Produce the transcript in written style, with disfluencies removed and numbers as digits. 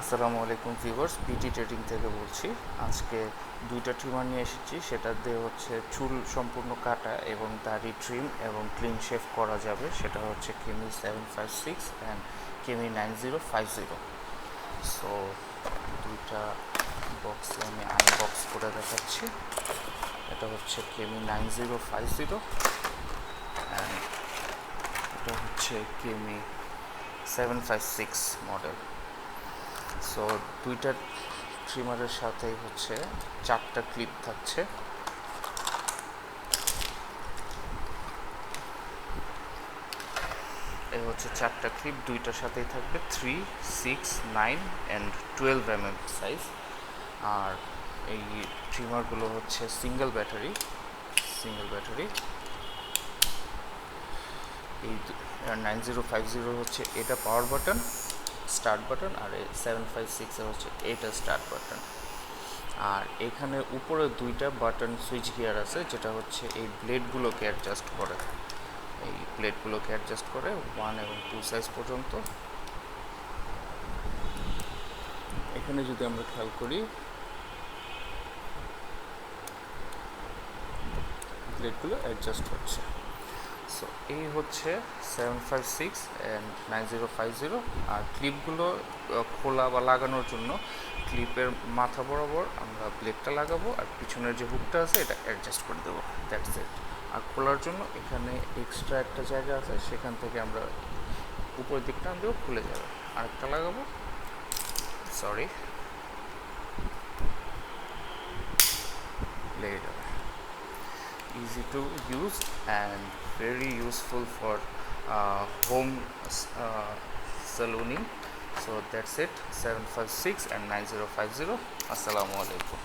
আসসালামু আলাইকুম ভিউয়ার্স, বিটি ট্রেডিং থেকে বলছি। আজকে দুইটা ট্রিমার নিয়ে এসেছি। সেটা দিয়ে হচ্ছে চুল সম্পূর্ণ কাটা এবং দাড়ি ট্রিম এবং ক্লিন শেভ করা যাবে। সেটা হচ্ছে কেমি 756 অ্যান্ড কেমি 9050। সো দুইটা বক্সে আমি আনবক্স করে দেখাচ্ছি। এটা হচ্ছে কেমি 9050 অ্যান্ড এটা হচ্ছে কেমি 756 মডেল। সো দুইটা ট্রিমারের সাথেই হচ্ছে 4টা ক্লিপ থাকছে। এই হচ্ছে 4টা ক্লিপ, দুইটার সাথেই থাকবে 3, 6, 9 অ্যান্ড 12 mm সাইজ। আর এই ট্রিমারগুলো হচ্ছে সিঙ্গেল ব্যাটারি। এই 9050 হচ্ছে এটা পাওয়ার বাটন, স্টার্ট বাটন, আর এই 756 হচ্ছে এটা স্টার্ট বাটন। আর এখানে উপরে দুইটা বাটন সুইচ গিয়ার আছে, যেটা হচ্ছে এই ব্লেডগুলোকে অ্যাডজাস্ট করে। 1 এবং 2 সাইজ পর্যন্ত। এখানে যদি আমরা খেয়াল করি, ব্লেডগুলো অ্যাডজাস্ট হচ্ছে। সো এই হচ্ছে 756 অ্যান্ড 9050। আর ক্লিপগুলো খোলা বা লাগানোর জন্য ক্লিপের মাথা বরাবর আমরা ব্লেডটা লাগাবো, আর পিছনের যে হুকটা আছে এটা অ্যাডজাস্ট করে দেবো, দ্যাটস ইট। আর খোলার জন্য এখানে এক্সট্রা একটা জায়গা আছে, সেখান থেকে আমরা উপরের দিকটা আনলেও খুলে যাবে। আরেকটা লাগাবো, লেগে যাবে। Easy to use and very useful for home salooning. So that's it, 756 and 9050. Assalamu alaikum.